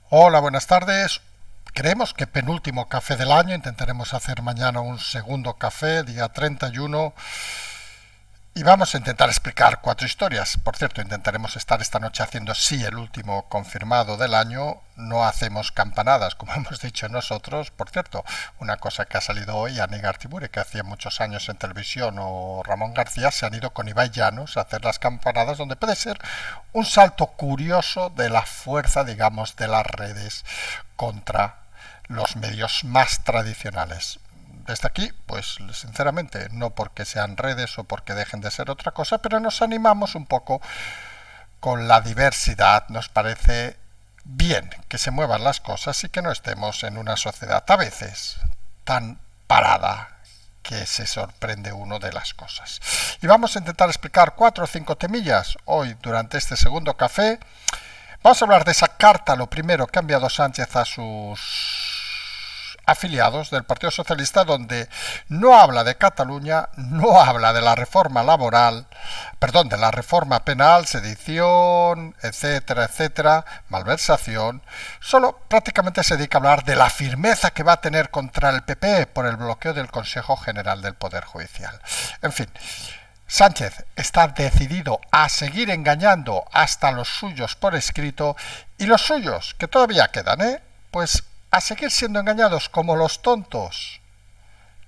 Hola, buenas tardes. Creemos que penúltimo café del año. Intentaremos hacer mañana un segundo café, día 31. Y vamos a intentar explicar 4 historias. Por cierto, intentaremos estar esta noche haciendo sí el último confirmado del año. No hacemos campanadas, como hemos dicho nosotros. Por cierto, una cosa que ha salido hoy, Ani Gartiburu, que hacía muchos años en televisión, o Ramón García, se han ido con Ibai Llanos a hacer las campanadas, donde puede ser un salto curioso de la fuerza, digamos, de las redes contra los medios más tradicionales. Desde aquí, pues sinceramente, no porque sean redes o porque dejen de ser otra cosa, pero nos animamos un poco con la diversidad. Nos parece bien que se muevan las cosas y que no estemos en una sociedad a veces tan parada que se sorprende uno de las cosas. Y vamos a intentar explicar 4 o 5 temillas hoy durante este segundo café. Vamos a hablar de esa carta, lo primero que ha enviado Sánchez a sus afiliados del Partido Socialista, donde no habla de Cataluña, no habla de la reforma laboral, perdón, de la reforma penal, sedición, etcétera, etcétera, malversación. Solo prácticamente se dedica a hablar de la firmeza que va a tener contra el PP por el bloqueo del Consejo General del Poder Judicial. En fin, Sánchez está decidido a seguir engañando hasta los suyos por escrito, y los suyos, que todavía quedan, pues a seguir siendo engañados como los tontos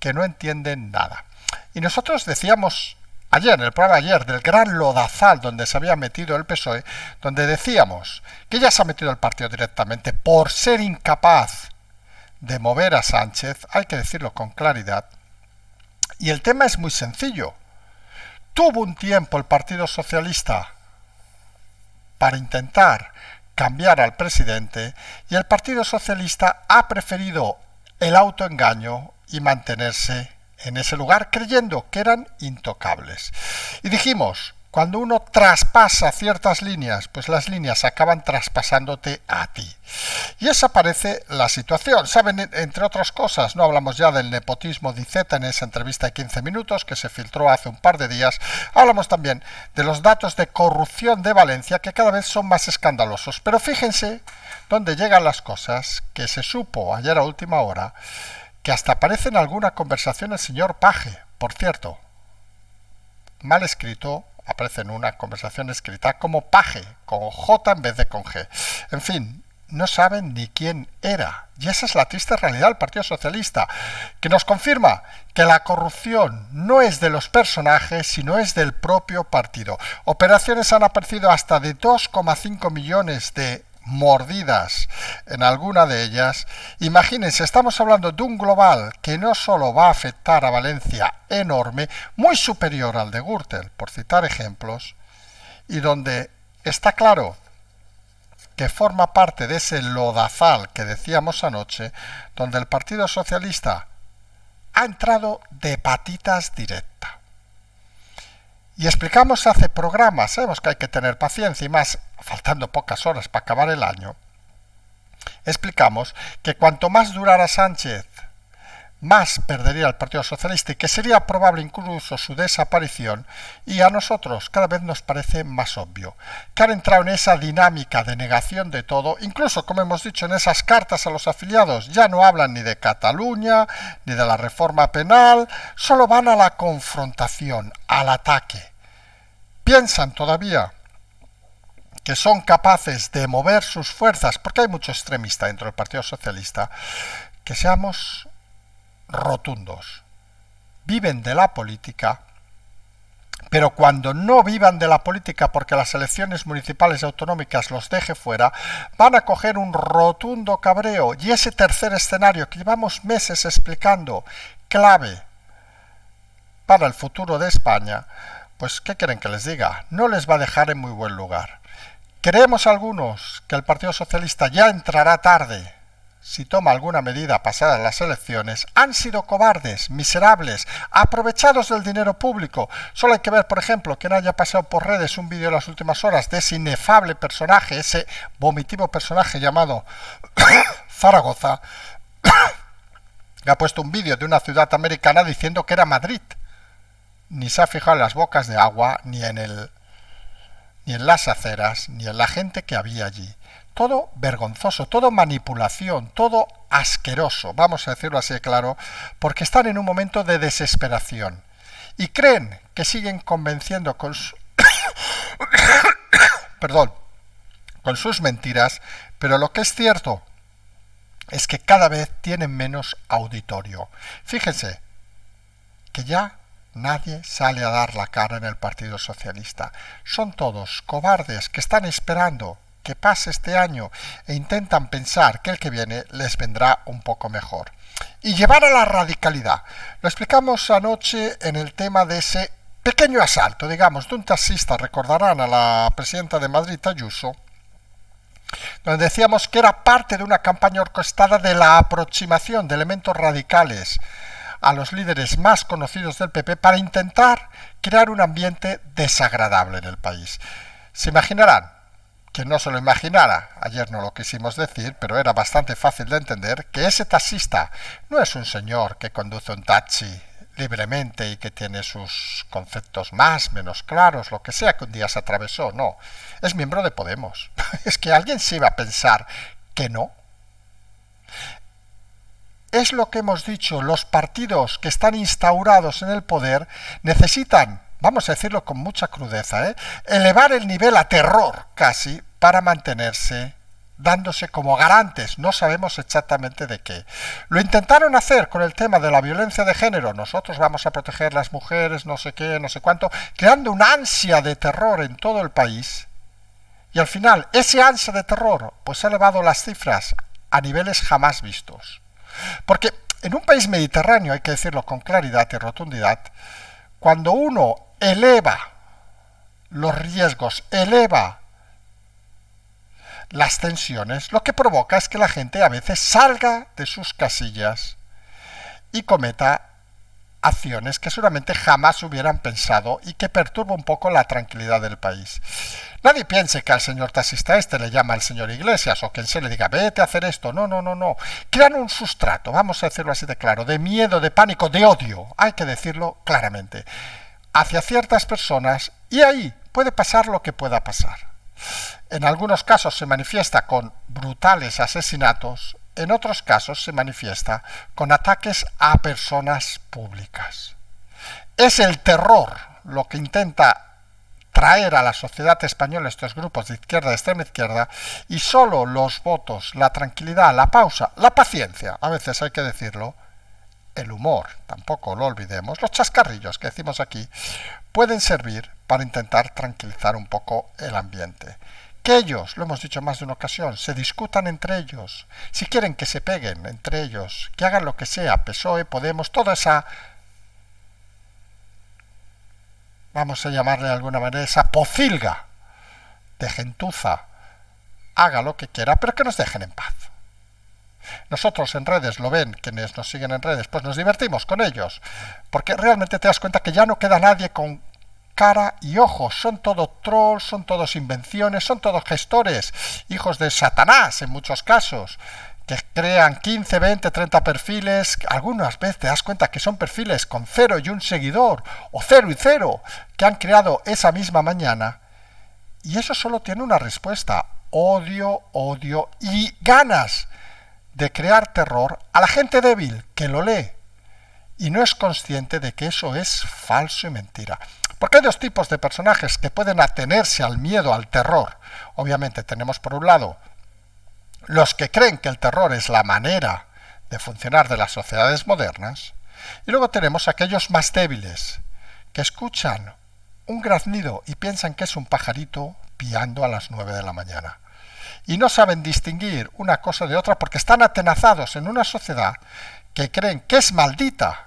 que no entienden nada. Y nosotros decíamos ayer, en el programa de ayer, del gran lodazal donde se había metido el PSOE, donde decíamos que ya se ha metido el partido directamente por ser incapaz de mover a Sánchez, hay que decirlo con claridad. Y el tema es muy sencillo. Tuvo un tiempo el Partido Socialista para intentar cambiar al presidente, y el Partido Socialista ha preferido el autoengaño y mantenerse en ese lugar creyendo que eran intocables. Y dijimos, cuando uno traspasa ciertas líneas, pues las líneas acaban traspasándote a ti. Y esa parece la situación. Saben, entre otras cosas, no hablamos ya del nepotismo de Iceta en esa entrevista de 15 minutos que se filtró hace un par de días. Hablamos también de los datos de corrupción de Valencia, que cada vez son más escandalosos. Pero fíjense dónde llegan las cosas, que se supo ayer a última hora, que hasta aparece en alguna conversación el señor Page. Por cierto, mal escrito, aparece en una conversación escrita como Page, con J en vez de con G. En fin, no saben ni quién era. Y esa es la triste realidad del Partido Socialista, que nos confirma que la corrupción no es de los personajes, sino es del propio partido. Operaciones han aparecido hasta de 2,5 millones de mordidas en alguna de ellas. Imagínense, estamos hablando de un global que no solo va a afectar a Valencia enorme, muy superior al de Gürtel, por citar ejemplos, y donde está claro que forma parte de ese lodazal que decíamos anoche, donde el Partido Socialista ha entrado de patitas directa. Y explicamos hace programas, sabemos que hay que tener paciencia y más, faltando pocas horas para acabar el año, explicamos que cuanto más durara Sánchez, más perdería el Partido Socialista y que sería probable incluso su desaparición, y a nosotros cada vez nos parece más obvio que han entrado en esa dinámica de negación de todo, incluso como hemos dicho en esas cartas a los afiliados, ya no hablan ni de Cataluña ni de la reforma penal, solo van a la confrontación, al ataque. Piensan todavía que son capaces de mover sus fuerzas, porque hay mucho extremista dentro del Partido Socialista, que seamos rotundos. Viven de la política, pero cuando no vivan de la política porque las elecciones municipales y autonómicas los deje fuera, van a coger un rotundo cabreo. Y ese tercer escenario que llevamos meses explicando, clave para el futuro de España, pues ¿qué quieren que les diga? No les va a dejar en muy buen lugar. Creemos algunos que el Partido Socialista ya entrará tarde si toma alguna medida pasadas las elecciones. Han sido cobardes, miserables, aprovechados del dinero público. Solo hay que ver, por ejemplo, quien haya pasado por redes un vídeo en las últimas horas de ese inefable personaje, ese vomitivo personaje llamado Zaragoza, que ha puesto un vídeo de una ciudad americana diciendo que era Madrid. Ni se ha fijado en las bocas de agua, ni en las aceras, ni en la gente que había allí. todo vergonzoso, todo manipulación, todo asqueroso, vamos a decirlo así de claro, porque están en un momento de desesperación y creen que siguen convenciendo con con sus mentiras, pero lo que es cierto es que cada vez tienen menos auditorio. Fíjense que ya nadie sale a dar la cara en el Partido Socialista. Son todos cobardes que están esperando que pase este año e intentan pensar que el que viene les vendrá un poco mejor. Y llevar a la radicalidad. Lo explicamos anoche en el tema de ese pequeño asalto, digamos, de un taxista, recordarán a la presidenta de Madrid, Ayuso, donde decíamos que era parte de una campaña orquestada de la aproximación de elementos radicales a los líderes más conocidos del PP para intentar crear un ambiente desagradable en el país. Se imaginarán, quien no se lo imaginara, ayer no lo quisimos decir, pero era bastante fácil de entender, que ese taxista no es un señor que conduce un taxi libremente y que tiene sus conceptos más, menos claros, lo que sea que un día se atravesó, no, es miembro de Podemos. Es que alguien se iba a pensar que no. Es lo que hemos dicho, los partidos que están instaurados en el poder necesitan, vamos a decirlo con mucha crudeza, elevar el nivel a terror casi para mantenerse dándose como garantes, no sabemos exactamente de qué. Lo intentaron hacer con el tema de la violencia de género, nosotros vamos a proteger las mujeres, no sé qué, no sé cuánto, creando una ansia de terror en todo el país, y al final ese ansia de terror pues ha elevado las cifras a niveles jamás vistos. Porque en un país mediterráneo, hay que decirlo con claridad y rotundidad, cuando uno eleva los riesgos, eleva las tensiones, lo que provoca es que la gente a veces salga de sus casillas y cometa acciones que seguramente jamás hubieran pensado y que perturba un poco la tranquilidad del país. Nadie piense que al señor taxista le llama el señor Iglesias o quien se le diga vete a hacer esto, no. Crean un sustrato, vamos a decirlo así de claro, de miedo, de pánico, de odio, hay que decirlo claramente, hacia ciertas personas y ahí puede pasar lo que pueda pasar. En algunos casos se manifiesta con brutales asesinatos, en otros casos se manifiesta con ataques a personas públicas. Es el terror lo que intenta traer a la sociedad española estos grupos de izquierda, de extrema izquierda, y solo los votos, la tranquilidad, la pausa, la paciencia, a veces hay que decirlo, el humor, tampoco lo olvidemos, los chascarrillos que decimos aquí, pueden servir para intentar tranquilizar un poco el ambiente. Que ellos, lo hemos dicho más de una ocasión, se discutan entre ellos, si quieren que se peguen entre ellos, que hagan lo que sea, PSOE, Podemos, toda esa, vamos a llamarle de alguna manera, esa pocilga de gentuza, haga lo que quiera, pero que nos dejen en paz. Nosotros en redes, lo ven quienes nos siguen en redes, pues nos divertimos con ellos, porque realmente te das cuenta que ya no queda nadie con cara y ojos, son todos trolls, son todos invenciones, son todos gestores, hijos de Satanás en muchos casos, que crean 15, 20, 30 perfiles, algunas veces te das cuenta que son perfiles con 0 y un seguidor, o 0 y 0, que han creado esa misma mañana, y eso solo tiene una respuesta, odio y ganas de crear terror a la gente débil que lo lee y no es consciente de que eso es falso y mentira. Porque hay dos tipos de personajes que pueden atenerse al miedo, al terror. Obviamente tenemos por un lado los que creen que el terror es la manera de funcionar de las sociedades modernas y luego tenemos aquellos más débiles que escuchan un graznido y piensan que es un pajarito piando a las 9 de la mañana. Y no saben distinguir una cosa de otra porque están atenazados en una sociedad que creen que es maldita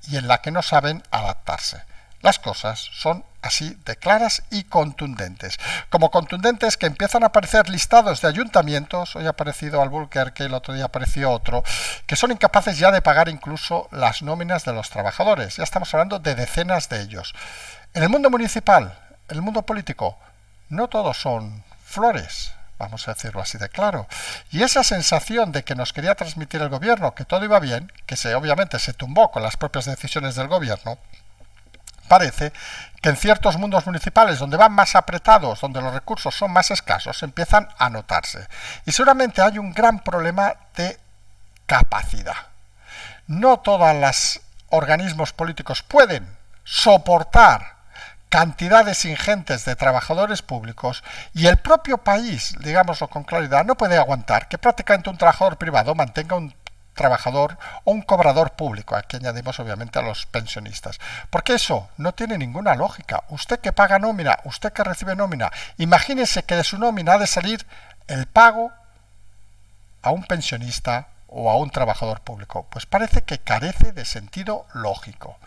y en la que no saben adaptarse. Las cosas son así de claras y contundentes. Como contundentes que empiezan a aparecer listados de ayuntamientos, hoy ha aparecido Albuquerque, el otro día apareció otro, que son incapaces ya de pagar incluso las nóminas de los trabajadores. Ya estamos hablando de decenas de ellos. En el mundo municipal, en el mundo político, no todos son flores. Vamos a decirlo así de claro. Y esa sensación de que nos quería transmitir el gobierno, que todo iba bien, que obviamente se tumbó con las propias decisiones del gobierno, parece que en ciertos mundos municipales donde van más apretados, donde los recursos son más escasos, empiezan a notarse. Y seguramente hay un gran problema de capacidad. No todos los organismos políticos pueden soportar cantidades ingentes de trabajadores públicos y el propio país, digámoslo con claridad, no puede aguantar que prácticamente un trabajador privado mantenga un trabajador o un cobrador público. Aquí añadimos obviamente a los pensionistas, porque eso no tiene ninguna lógica. Usted que paga nómina, usted que recibe nómina, imagínese que de su nómina ha de salir el pago a un pensionista o a un trabajador público. Pues parece que carece de sentido lógico.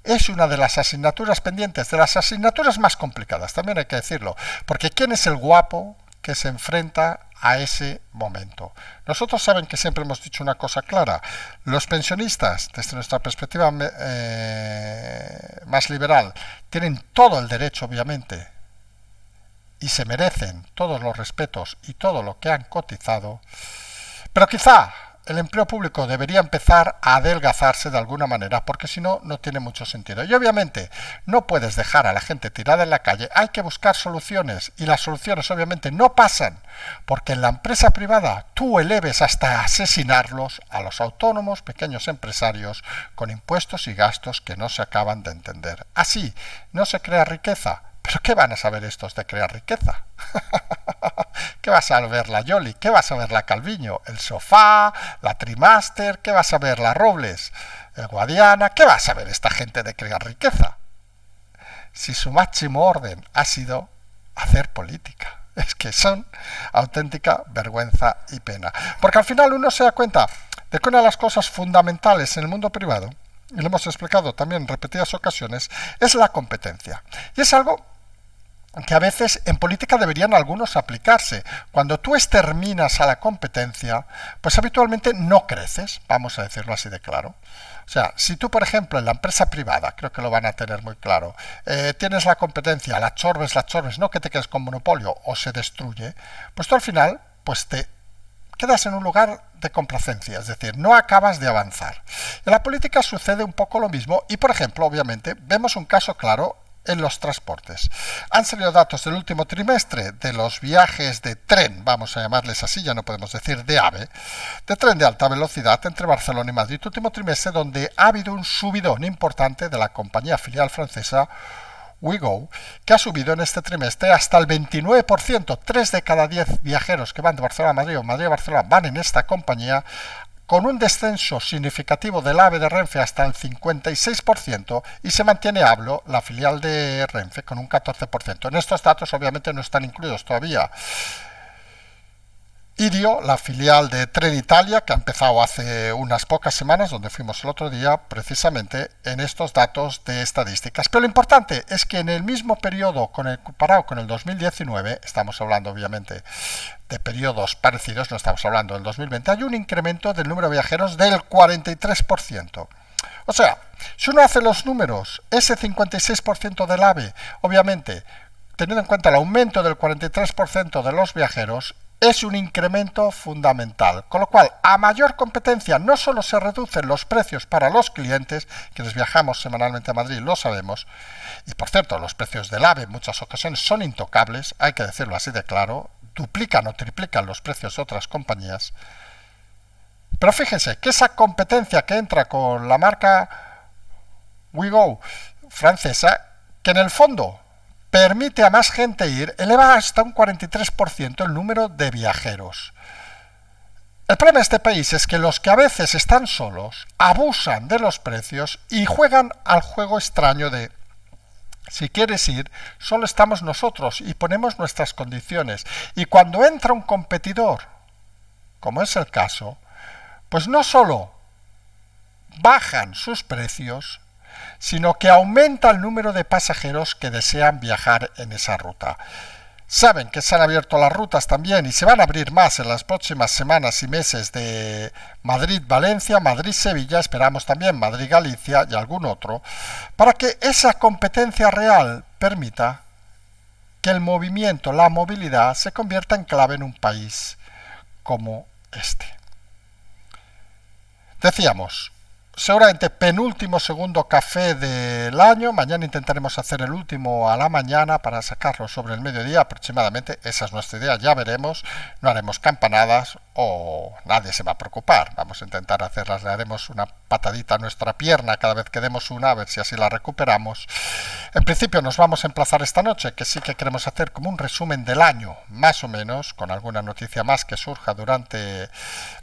Es una de las asignaturas pendientes, de las asignaturas más complicadas, también hay que decirlo, porque ¿quién es el guapo que se enfrenta a ese momento? Nosotros saben que siempre hemos dicho una cosa clara: los pensionistas, desde nuestra perspectiva más liberal, tienen todo el derecho, obviamente, y se merecen todos los respetos y todo lo que han cotizado, pero quizá el empleo público debería empezar a adelgazarse de alguna manera, porque si no, no tiene mucho sentido. Y obviamente no puedes dejar a la gente tirada en la calle, hay que buscar soluciones, y las soluciones obviamente no pasan porque en la empresa privada tú eleves hasta asesinarlos a los autónomos, pequeños empresarios, con impuestos y gastos que no se acaban de entender. Así no se crea riqueza. ¿Pero qué van a saber estos de crear riqueza? ¿Qué vas a ver la Yoli? ¿Qué vas a ver la Calviño? ¿El Sofá? ¿La Trimaster? ¿Qué vas a ver la Robles? ¿El Guadiana? ¿Qué vas a ver esta gente de crear riqueza? Si su máximo orden ha sido hacer política. Es que son auténtica vergüenza y pena. Porque al final uno se da cuenta de que una de las cosas fundamentales en el mundo privado, y lo hemos explicado también en repetidas ocasiones, es la competencia. Y es algo que a veces en política deberían algunos aplicarse. Cuando tú exterminas a la competencia, pues habitualmente no creces, vamos a decirlo así de claro. O sea, si tú, por ejemplo, en la empresa privada, creo que lo van a tener muy claro, tienes la competencia, la absorbes, no que te quedes con monopolio o se destruye, pues tú al final pues te quedas en un lugar de complacencia, es decir, no acabas de avanzar. En la política sucede un poco lo mismo y, por ejemplo, obviamente, vemos un caso claro en los transportes. Han salido datos del último trimestre de los viajes de tren, vamos a llamarles así, ya no podemos decir de AVE, de tren de alta velocidad entre Barcelona y Madrid, último trimestre donde ha habido un subidón importante de la compañía filial francesa WeGo, que ha subido en este trimestre hasta el 29%. 3 de cada 10 viajeros que van de Barcelona a Madrid o Madrid a Barcelona van en esta compañía, con un descenso significativo del AVE de Renfe hasta el 56%, y se mantiene Ablo, la filial de Renfe, con un 14%. En estos datos obviamente no están incluidos todavía Irio, la filial de Trenitalia, que ha empezado hace unas pocas semanas, donde fuimos el otro día, precisamente en estos datos de estadísticas. Pero lo importante es que en el mismo periodo, comparado con el 2019, estamos hablando obviamente de periodos parecidos, no estamos hablando del 2020, hay un incremento del número de viajeros del 43%. O sea, si uno hace los números, ese 56% del AVE, obviamente, teniendo en cuenta el aumento del 43% de los viajeros, es un incremento fundamental, con lo cual a mayor competencia no solo se reducen los precios para los clientes, quienes viajamos semanalmente a Madrid lo sabemos, y por cierto los precios del AVE en muchas ocasiones son intocables, hay que decirlo así de claro, duplican o triplican los precios de otras compañías, pero fíjense que esa competencia que entra con la marca WeGo francesa, que en el fondo permite a más gente ir, eleva hasta un 43% el número de viajeros. El problema de este país es que los que a veces están solos abusan de los precios y juegan al juego extraño de: si quieres ir, solo estamos nosotros y ponemos nuestras condiciones. Y cuando entra un competidor, como es el caso, pues no solo bajan sus precios, sino que aumenta el número de pasajeros que desean viajar en esa ruta. Saben que se han abierto las rutas también y se van a abrir más en las próximas semanas y meses de Madrid-Valencia, Madrid-Sevilla, esperamos también Madrid-Galicia y algún otro, para que esa competencia real permita que el movimiento, la movilidad, se convierta en clave en un país como este. Decíamos, seguramente penúltimo segundo café del año. Mañana intentaremos hacer el último a la mañana para sacarlo sobre el mediodía aproximadamente. Esa es nuestra idea, ya veremos. No haremos campanadas o nadie se va a preocupar. Vamos a intentar hacerlas, le haremos una patadita a nuestra pierna cada vez que demos una, a ver si así la recuperamos. En principio nos vamos a emplazar esta noche, que sí que queremos hacer como un resumen del año, más o menos, con alguna noticia más que surja durante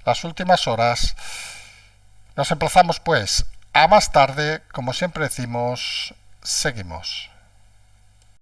las últimas horas. Nos emplazamos pues a más tarde, como siempre decimos, seguimos.